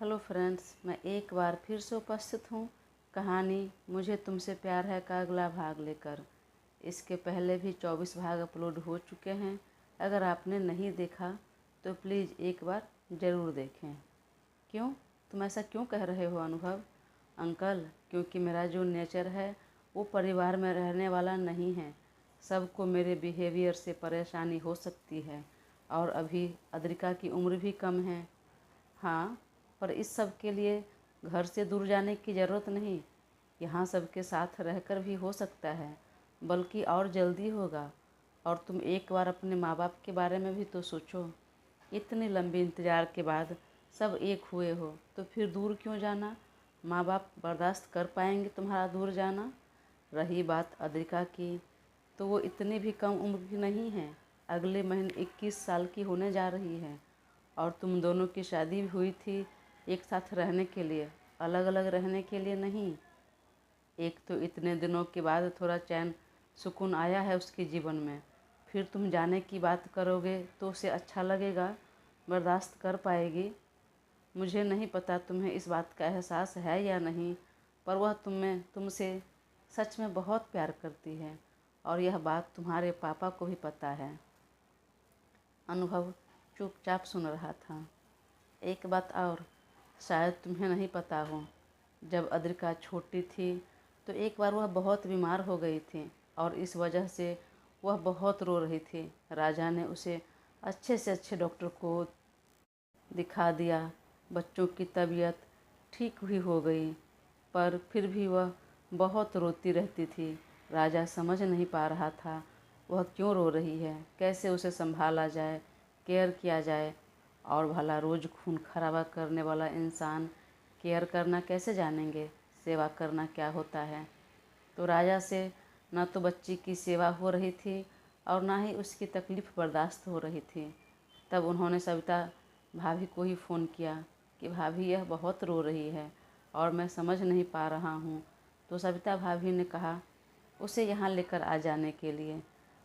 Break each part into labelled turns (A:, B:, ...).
A: Hello friends, मैं एक बार फिर से उपस्थित हूँ कहानी मुझे तुमसे प्यार है का अगला भाग लेकर। इसके पहले भी 24 भाग अपलोड हो चुके हैं। अगर आपने नहीं देखा तो प्लीज़ एक बार ज़रूर देखें। क्यों? तुम ऐसा क्यों कह रहे हो अनुभव? अंकल, क्योंकि मेरा जो नेचर है वो परिवार में रहने वाला नहीं है। सबको मेरे बिहेवियर से परेशानी हो सकती है और अभी अद्रिका की उम्र भी कम है। हाँ, पर इस सब के लिए घर से दूर जाने की ज़रूरत नहीं। यहाँ सबके साथ रहकर भी हो सकता है, बल्कि और जल्दी होगा। और तुम एक बार अपने माँ बाप के बारे में भी तो सोचो। इतनी लंबी इंतज़ार के बाद सब एक हुए हो तो फिर दूर क्यों जाना? माँ बाप बर्दाश्त कर पाएंगे तुम्हारा दूर जाना? रही बात अद्रिका की, तो वो इतनी भी कम उम्र की नहीं है। अगले महीने 21 साल की होने जा रही है और तुम दोनों की शादी भी हुई थी एक साथ रहने के लिए, अलग अलग रहने के लिए नहीं। एक तो इतने दिनों के बाद थोड़ा चैन सुकून आया है उसके जीवन में, फिर तुम जाने की बात करोगे तो उसे अच्छा लगेगा, बर्दाश्त कर पाएगी? मुझे नहीं पता तुम्हें इस बात का एहसास है या नहीं, पर वह तुमसे सच में बहुत प्यार करती है और यह बात तुम्हारे पापा को भी पता है। अनुभव चुपचाप सुन रहा था। एक बात और, शायद तुम्हें नहीं पता हो, जब अद्रिका छोटी थी तो एक बार वह बहुत बीमार हो गई थी और इस वजह से वह बहुत रो रही थी। राजा ने उसे अच्छे से अच्छे डॉक्टर को दिखा दिया। बच्चों की तबीयत ठीक भी हो गई, पर फिर भी वह बहुत रोती रहती थी। राजा समझ नहीं पा रहा था वह क्यों रो रही है, कैसे उसे संभाला जाए, केयर किया जाए। और भला रोज़ खून खराबा करने वाला इंसान केयर करना कैसे जानेंगे, सेवा करना क्या होता है। तो राजा से न तो बच्ची की सेवा हो रही थी और ना ही उसकी तकलीफ़ बर्दाश्त हो रही थी। तब उन्होंने सविता भाभी को ही फ़ोन किया कि भाभी यह बहुत रो रही है और मैं समझ नहीं पा रहा हूँ। तो सविता भाभी ने कहा उसे यहाँ लेकर आ जाने के लिए।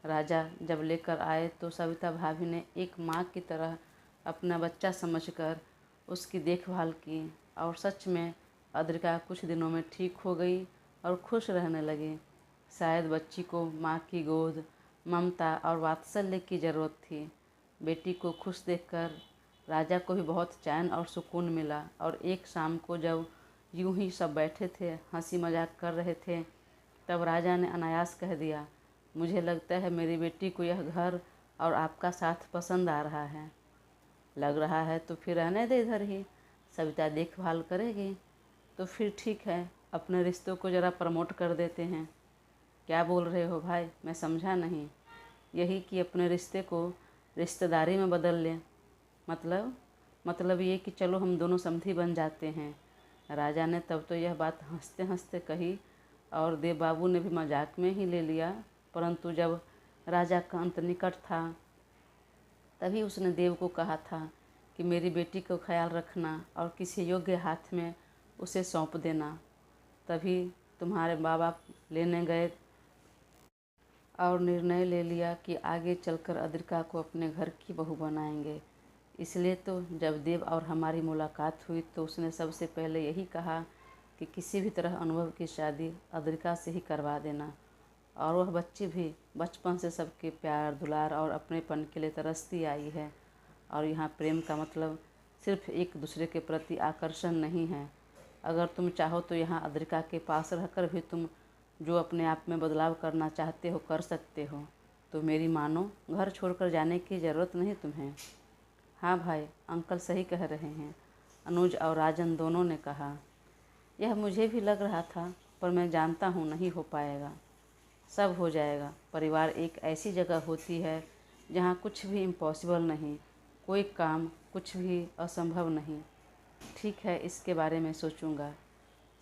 A: राजा जब लेकर आए तो सविता भाभी ने एक माँ की तरह अपना बच्चा समझकर उसकी देखभाल की और सच में अद्रिका कुछ दिनों में ठीक हो गई और खुश रहने लगी। शायद बच्ची को माँ की गोद, ममता और वात्सल्य की ज़रूरत थी। बेटी को खुश देखकर राजा को भी बहुत चैन और सुकून मिला। और एक शाम को जब यूं ही सब बैठे थे, हंसी मजाक कर रहे थे, तब राजा ने अनायास कह दिया, मुझे लगता है मेरी बेटी को यह घर और आपका साथ पसंद आ रहा है। लग रहा है तो फिर रहने दे इधर ही, सविता देखभाल करेगी। तो फिर ठीक है, अपने रिश्तों को ज़रा प्रमोट कर देते हैं। क्या बोल रहे हो भाई? मैं समझा नहीं। यही कि अपने रिश्ते को रिश्तेदारी में बदल लें। मतलब ये कि चलो हम दोनों समधी बन जाते हैं। राजा ने तब तो यह बात हंसते हंसते कही और देव बाबू ने भी मजाक में ही ले लिया, परंतु जब राजा का अंत निकट था तभी उसने देव को कहा था कि मेरी बेटी को ख्याल रखना और किसी योग्य हाथ में उसे सौंप देना। तभी तुम्हारे माँ बाप लेने गए और निर्णय ले लिया कि आगे चलकर अद्रिका को अपने घर की बहू बनाएंगे। इसलिए तो जब देव और हमारी मुलाकात हुई तो उसने सबसे पहले यही कहा कि किसी भी तरह अनुभव की शादी अद्रिका से ही करवा देना। और वह बच्ची भी बचपन से सबके प्यार दुलार और अपनेपन के लिए तरसती आई है। और यहाँ प्रेम का मतलब सिर्फ एक दूसरे के प्रति आकर्षण नहीं है। अगर तुम चाहो तो यहाँ अद्रिका के पास रहकर भी तुम जो अपने आप में बदलाव करना चाहते हो कर सकते हो। तो मेरी मानो, घर छोड़कर जाने की ज़रूरत नहीं तुम्हें। हाँ भाई, अंकल सही कह रहे हैं, अनुज और राजन दोनों ने कहा। यह मुझे भी लग रहा था, पर मैं जानता हूँ नहीं हो पाएगा। सब हो जाएगा। परिवार एक ऐसी जगह होती है जहाँ कुछ भी इम्पॉसिबल नहीं, कोई काम कुछ भी असंभव नहीं। ठीक है, इसके बारे में सोचूंगा।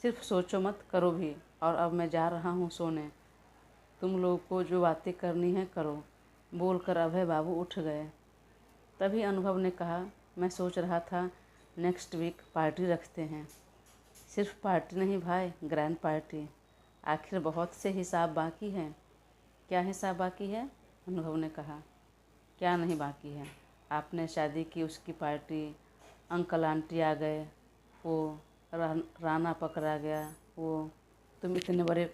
A: सिर्फ सोचो मत, करो भी। और अब मैं जा रहा हूँ सोने। तुम लोगों को जो बातें करनी है करो, बोलकर अभय बाबू उठ गए। तभी अनुभव ने कहा, मैं सोच रहा था नेक्स्ट वीक पार्टी रखते हैं। सिर्फ पार्टी नहीं भाई, ग्रैंड पार्टी। आखिर बहुत से हिसाब बाकी हैं। क्या हिसाब बाकी है? अनुभव ने कहा। क्या नहीं बाकी है? आपने शादी की उसकी पार्टी, अंकल आंटी आ गए, वो राना पकड़ा गया, वो तुम इतने बड़े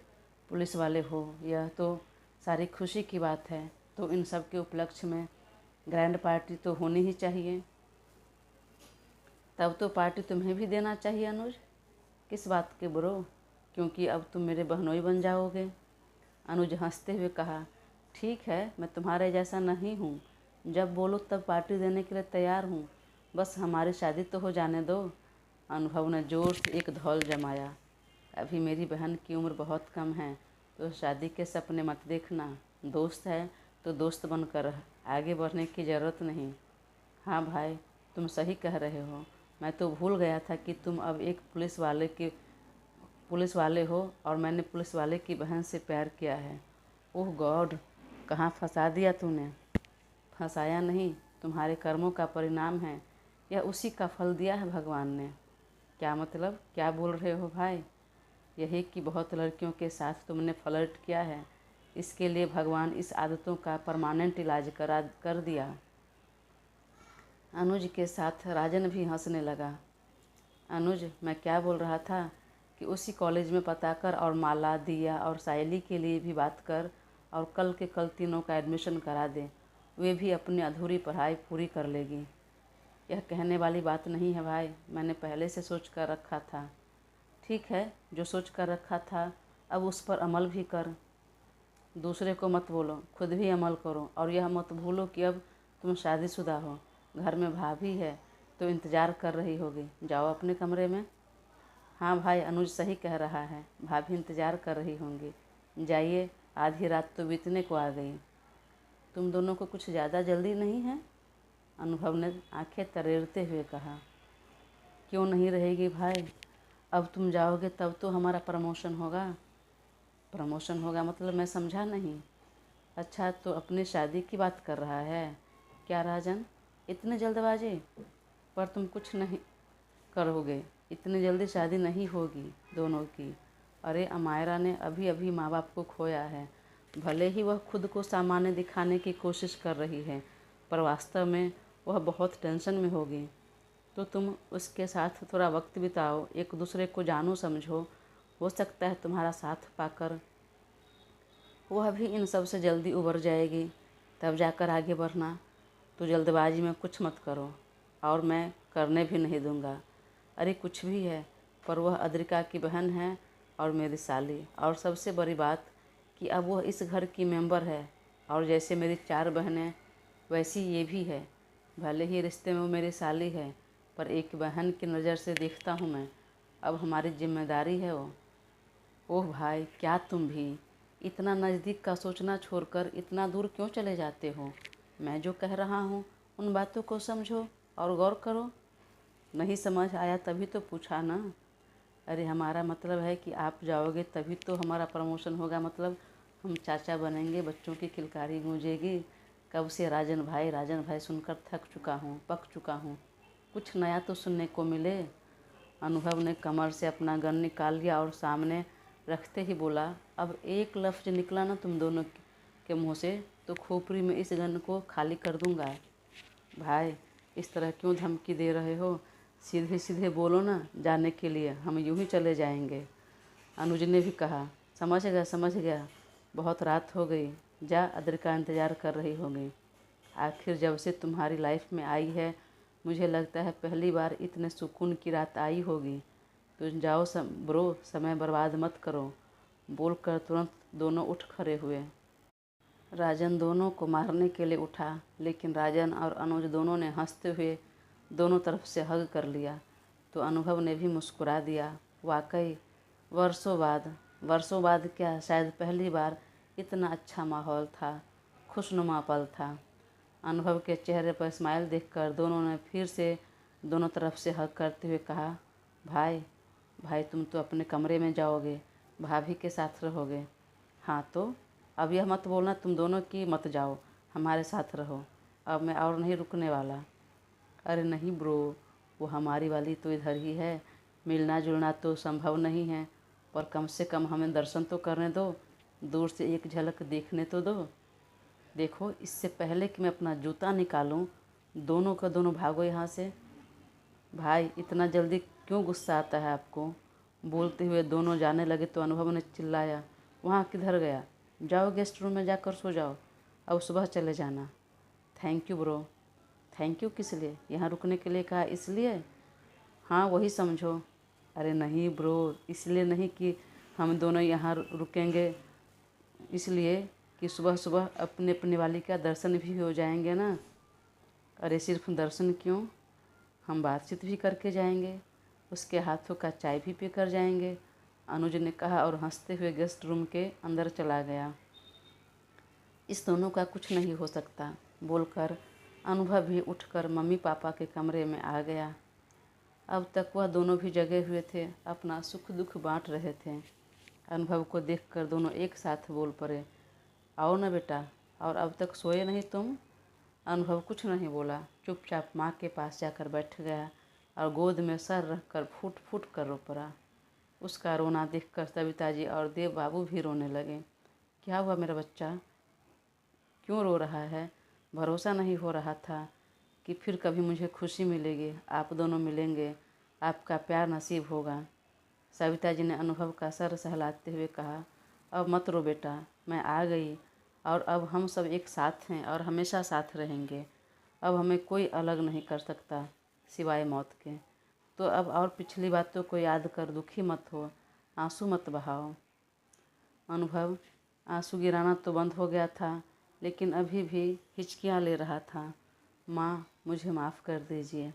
A: पुलिस वाले हो, यह तो सारी खुशी की बात है। तो इन सब के उपलक्ष्य में ग्रैंड पार्टी तो होनी ही चाहिए। तब तो पार्टी तुम्हें भी देना चाहिए अनुज। किस बात के ब्रो? क्योंकि अब तुम मेरे बहनोई बन जाओगे। अनुज हंसते हुए कहा, ठीक है, मैं तुम्हारे जैसा नहीं हूँ, जब बोलो तब पार्टी देने के लिए तैयार हूँ, बस हमारी शादी तो हो जाने दो। अनुभव ने जोर से एक धौल जमाया। अभी मेरी बहन की उम्र बहुत कम है, तो शादी के सपने मत देखना। दोस्त है तो दोस्त बनकर आगे बढ़ने की ज़रूरत नहीं। हाँ भाई, तुम सही कह रहे हो। मैं तो भूल गया था कि तुम अब एक पुलिस वाले हो और मैंने पुलिस वाले की बहन से प्यार किया है। ओह गॉड, कहाँ फंसा दिया तूने। फंसाया नहीं, तुम्हारे कर्मों का परिणाम है। यह उसी का फल दिया है भगवान ने। क्या मतलब, क्या बोल रहे हो भाई? यही कि बहुत लड़कियों के साथ तुमने फ्लर्ट किया है, इसके लिए भगवान इस आदतों का परमानेंट इलाज कर दिया। अनुज के साथ राजन भी हंसने लगा। अनुज, मैं क्या बोल रहा था कि उसी कॉलेज में पता कर और माला, दिया और सायली के लिए भी बात कर और कल के कल तीनों का एडमिशन करा दे। वे भी अपनी अधूरी पढ़ाई पूरी कर लेगी। यह कहने वाली बात नहीं है भाई, मैंने पहले से सोच कर रखा था। ठीक है, जो सोच कर रखा था अब उस पर अमल भी कर। दूसरे को मत बोलो, खुद भी अमल करो। और यह मत भूलो कि अब तुम शादीशुदा हो। घर में भाभी है तो इंतज़ार कर रही होगी, जाओ अपने कमरे में। हाँ भाई, अनुज सही कह रहा है, भाभी इंतज़ार कर रही होंगी। जाइए, आधी रात तो बीतने को आ गई। तुम दोनों को कुछ ज़्यादा जल्दी नहीं है? अनुभव ने आंखें तरेरते हुए कहा। क्यों नहीं रहेगी भाई, अब तुम जाओगे तब तो हमारा प्रमोशन होगा। प्रमोशन होगा मतलब मैं समझा नहीं। अच्छा, तो अपनी शादी की बात कर रहा है क्या राजन? इतने जल्दबाजी? पर तुम कुछ नहीं करोगे, इतनी जल्दी शादी नहीं होगी दोनों की। अरे अमायरा ने अभी अभी माँ बाप को खोया है। भले ही वह खुद को सामान्य दिखाने की कोशिश कर रही है, पर वास्तव में वह बहुत टेंशन में होगी। तो तुम उसके साथ थोड़ा वक्त बिताओ, एक दूसरे को जानो समझो। हो सकता है तुम्हारा साथ पाकर वह भी इन सब से जल्दी उबर जाएगी, तब जाकर आगे बढ़ना। तो जल्दबाजी में कुछ मत करो, और मैं करने भी नहीं दूंगा। अरे कुछ भी है, पर वह अद्रिका की बहन है और मेरी साली, और सबसे बड़ी बात कि अब वह इस घर की मेंबर है, और जैसे मेरी 4 बहनें वैसी ये भी है। भले ही रिश्ते में वो मेरी साली है, पर एक बहन की नज़र से देखता हूँ मैं। अब हमारी जिम्मेदारी है वो। ओह भाई, क्या तुम भी इतना नज़दीक का सोचना छोड़कर इतना दूर क्यों चले जाते हो? मैं जो कह रहा हूँ उन बातों को समझो और गौर करो। नहीं समझ आया तभी तो पूछा ना। अरे हमारा मतलब है कि आप जाओगे तभी तो हमारा प्रमोशन होगा, मतलब हम चाचा बनेंगे, बच्चों की किलकारी गूंजेगी। कब से राजन भाई सुनकर थक चुका हूँ, पक चुका हूँ। कुछ नया तो सुनने को मिले। अनुभव ने कमर से अपना गन निकाल लिया और सामने रखते ही बोला, अब एक लफ्ज़ निकला ना तुम दोनों के मुँह से तो खोपड़ी में इस गन को खाली कर दूंगा। भाई, इस तरह क्यों धमकी दे रहे हो? सीधे सीधे बोलो ना, जाने के लिए हम यूं ही चले जाएंगे। अनुज ने भी कहा, समझ गया, बहुत रात हो गई, जा, अद्रिका इंतज़ार कर रही होगी। आखिर जब से तुम्हारी लाइफ में आई है, मुझे लगता है पहली बार इतने सुकून की रात आई होगी। तुम जाओ ब्रो, समय बर्बाद मत करो। बोलकर तुरंत दोनों उठ खड़े हुए। राजन दोनों को मारने के लिए उठा, लेकिन राजन और अनुज दोनों ने हंसते हुए दोनों तरफ से हग कर लिया। तो अनुभव ने भी मुस्कुरा दिया। वाकई वर्षों बाद क्या, शायद पहली बार इतना अच्छा माहौल था, खुशनुमा पल था। अनुभव के चेहरे पर स्माइल देखकर दोनों ने फिर से दोनों तरफ से हग करते हुए कहा, भाई तुम तो अपने कमरे में जाओगे, भाभी के साथ रहोगे। हाँ तो अब यह मत बोलना तुम दोनों की मत जाओ, हमारे साथ रहो। अब मैं और नहीं रुकने वाला। अरे नहीं ब्रो, वो हमारी वाली तो इधर ही है, मिलना जुलना तो संभव नहीं है, पर कम से कम हमें दर्शन तो करने दो, दूर से एक झलक देखने तो दो। देखो, इससे पहले कि मैं अपना जूता निकालूं, दोनों का दोनों भागो यहाँ से। भाई, इतना जल्दी क्यों गुस्सा आता है आपको? बोलते हुए दोनों जाने लगे तो अनुभव ने चिल्लाया, वहाँ किधर गया? जाओ गेस्ट रूम में जाकर सो जाओ, अब सुबह चले जाना। Thank you bro. Thank you किस लिए? यहाँ रुकने के लिए कहा इसलिए? हाँ वही समझो। अरे नहीं ब्रो, इसलिए नहीं कि हम दोनों यहाँ रुकेंगे, इसलिए कि सुबह सुबह अपने अपने वाली का दर्शन भी हो जाएंगे ना। अरे सिर्फ दर्शन क्यों, हम बातचीत भी करके जाएंगे, उसके हाथों का चाय भी पी कर जाएंगे, अनुज ने कहा और हंसते हुए गेस्ट रूम के अंदर चला गया। इस दोनों का कुछ नहीं हो सकता बोलकर अनुभव भी उठकर मम्मी पापा के कमरे में आ गया। अब तक वह दोनों भी जगे हुए थे, अपना सुख दुख बांट रहे थे। अनुभव को देखकर दोनों एक साथ बोल पड़े, आओ ना बेटा, और अब तक सोए नहीं तुम? अनुभव कुछ नहीं बोला, चुपचाप माँ के पास जाकर बैठ गया और गोद में सर रखकर फूट फूट कर रो पड़ा। उसका रोना देखकर सविता जी और देव बाबू भी रोने लगे। क्या हुआ मेरा बच्चा, क्यों रो रहा है? भरोसा नहीं हो रहा था कि फिर कभी मुझे खुशी मिलेगी, आप दोनों मिलेंगे, आपका प्यार नसीब होगा। सविता जी ने अनुभव का सर सहलाते हुए कहा, अब मत रो बेटा, मैं आ गई और अब हम सब एक साथ हैं और हमेशा साथ रहेंगे। अब हमें कोई अलग नहीं कर सकता सिवाय मौत के। तो अब और पिछली बातों को याद कर दुखी मत हो, आंसू मत बहाओ। अनुभव आंसू गिराना तो बंद हो गया था, लेकिन अभी भी हिचकियाँ ले रहा था। माँ मुझे माफ़ कर दीजिए।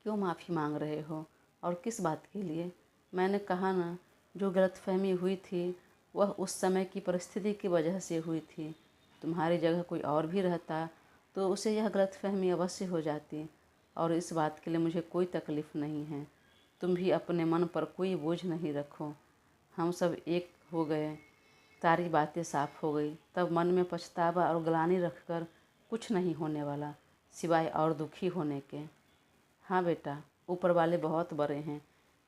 A: क्यों माफ़ी मांग रहे हो और किस बात के लिए? मैंने कहा ना, जो गलतफहमी हुई थी वह उस समय की परिस्थिति की वजह से हुई थी। तुम्हारी जगह कोई और भी रहता तो उसे यह गलतफहमी अवश्य हो जाती, और इस बात के लिए मुझे कोई तकलीफ़ नहीं है। तुम भी अपने मन पर कोई बोझ नहीं रखो। हम सब एक हो गए, सारी बातें साफ हो गई, तब मन में पछतावा और ग्लानि रखकर कुछ नहीं होने वाला सिवाय और दुखी होने के। हाँ बेटा, ऊपर वाले बहुत बड़े हैं,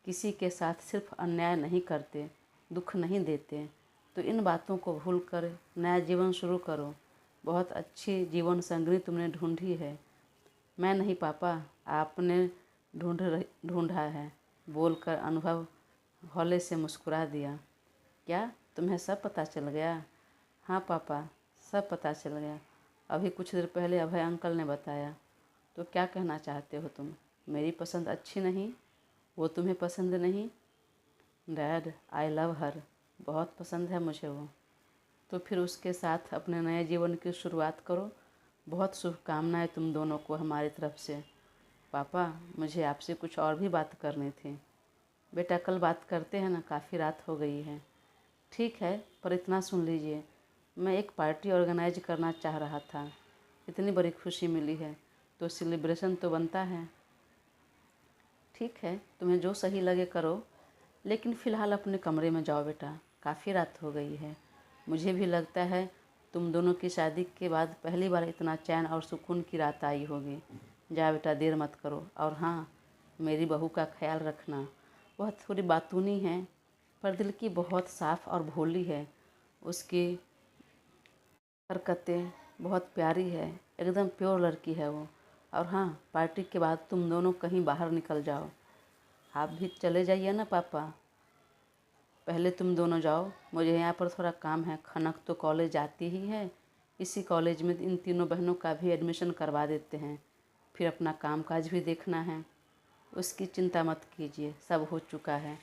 A: किसी के साथ सिर्फ अन्याय नहीं करते, दुख नहीं देते। तो इन बातों को भूलकर नया जीवन शुरू करो। बहुत अच्छी जीवन संगिनी तुमने ढूंढी है। मैं नहीं पापा, आपने ढूंढा है, बोलकर अनुभव हौले से मुस्कुरा दिया। क्या तुम्हें सब पता चल गया? हाँ पापा, सब पता चल गया। अभी कुछ देर पहले अभय अंकल ने बताया। तो क्या कहना चाहते हो तुम? मेरी पसंद अच्छी नहीं, वो तुम्हें पसंद नहीं? डैड, आई लव हर, बहुत पसंद है मुझे वो। तो फिर उसके साथ अपने नए जीवन की शुरुआत करो। बहुत शुभकामनाएं तुम दोनों को हमारी तरफ से। पापा, मुझे आपसे कुछ और भी बात करनी थी। बेटा कल बात करते हैं ना, काफ़ी रात हो गई है। ठीक है, पर इतना सुन लीजिए, मैं एक पार्टी ऑर्गेनाइज करना चाह रहा था। इतनी बड़ी खुशी मिली है तो सेलिब्रेशन तो बनता है। ठीक है, तुम्हें जो सही लगे करो, लेकिन फ़िलहाल अपने कमरे में जाओ बेटा, काफ़ी रात हो गई है। मुझे भी लगता है तुम दोनों की शादी के बाद पहली बार इतना चैन और सुकून की रात आई होगी। जा बेटा, देर मत करो। और हाँ, मेरी बहू का ख्याल रखना। वह थोड़ी बातूनी है, पर दिल की बहुत साफ़ और भोली है। उसकी हरकतें बहुत प्यारी है, एकदम प्योर लड़की है वो। और हाँ, पार्टी के बाद तुम दोनों कहीं बाहर निकल जाओ। आप भी चले जाइए ना पापा। पहले तुम दोनों जाओ, मुझे यहाँ पर थोड़ा काम है। खनक तो कॉलेज आती ही है, इसी कॉलेज में इन तीनों बहनों का भी एडमिशन करवा देते हैं, फिर अपना कामकाज भी देखना है। उसकी चिंता मत कीजिए, सब हो चुका है।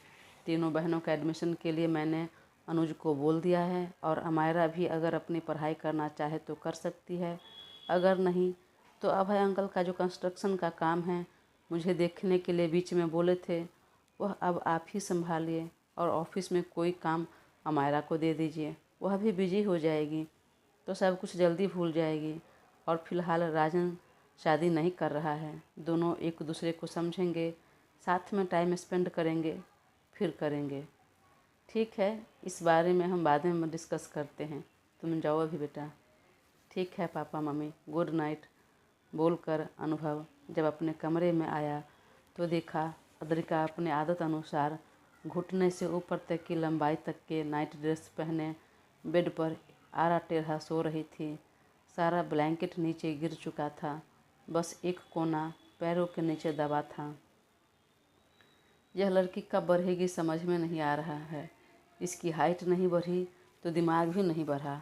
A: तीनों बहनों का एडमिशन के लिए मैंने अनुज को बोल दिया है, और अमायरा भी अगर अपनी पढ़ाई करना चाहे तो कर सकती है, अगर नहीं तो अभय अंकल का जो कंस्ट्रक्शन का काम है मुझे देखने के लिए बीच में बोले थे, वह अब आप ही संभालिए। और ऑफिस में कोई काम अमायरा को दे दीजिए, वह भी बिजी हो जाएगी तो सब कुछ जल्दी भूल जाएगी। और फिलहाल राजन शादी नहीं कर रहा है, दोनों एक दूसरे को समझेंगे, साथ में टाइम स्पेंड करेंगे, फिर करेंगे। ठीक है, इस बारे में हम बाद में डिस्कस करते हैं, तुम जाओ अभी बेटा। ठीक है पापा मम्मी, गुड नाइट, बोलकर अनुभव जब अपने कमरे में आया तो देखा अद्रिका अपने आदत अनुसार घुटने से ऊपर तक की लंबाई तक के नाइट ड्रेस पहने बेड पर आरा टेढ़ा सो रही थी। सारा ब्लैंकेट नीचे गिर चुका था, बस एक कोना पैरों के नीचे दबा था। यह लड़की कब बढ़ेगी समझ में नहीं आ रहा है। इसकी हाइट नहीं बढ़ी तो दिमाग भी नहीं बढ़ा।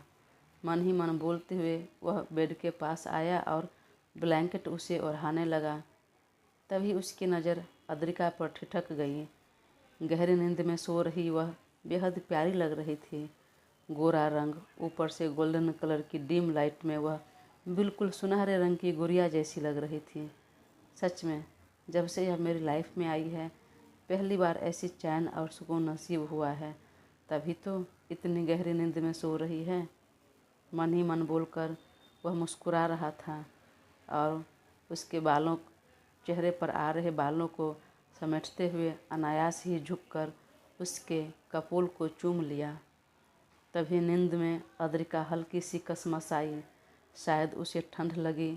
A: मन ही मन बोलते हुए वह बेड के पास आया और ब्लैंकेट उसे ओढ़ाने लगा। तभी उसकी नज़र अद्रिका पर ठिठक गई। गहरी नींद में सो रही वह बेहद प्यारी लग रही थी। गोरा रंग, ऊपर से गोल्डन कलर की डिम लाइट में वह बिल्कुल सुनहरे रंग की गुड़िया जैसी लग रही थी। सच में जब से यह मेरी लाइफ में आई है पहली बार ऐसी चैन और सुकून नसीब हुआ है। तभी तो इतनी गहरी नींद में सो रही है। मन ही मन बोलकर वह मुस्कुरा रहा था और उसके चेहरे पर आ रहे बालों को समेटते हुए अनायास ही झुककर उसके कपोल को चूम लिया। तभी नींद में अद्रिका हल्की सी कसमस आई। शायद उसे ठंड लगी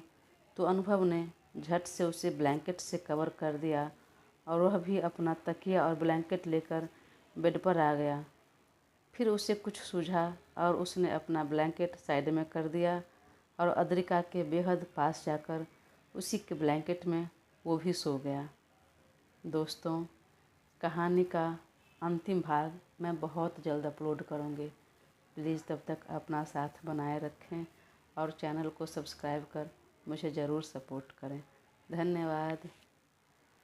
A: तो अनुभव ने झट से उसे ब्लैंकेट से कवर कर दिया और वह भी अपना तकिया और ब्लैंकेट लेकर बेड पर आ गया। फिर उसे कुछ सूझा और उसने अपना ब्लैंकेट साइड में कर दिया और अद्रिका के बेहद पास जाकर उसी के ब्लैंकेट में वो भी सो गया। दोस्तों, कहानी का अंतिम भाग मैं बहुत जल्द अपलोड करूँगी। प्लीज़ तब तक अपना साथ बनाए रखें और चैनल को सब्सक्राइब कर मुझे ज़रूर सपोर्ट करें। धन्यवाद।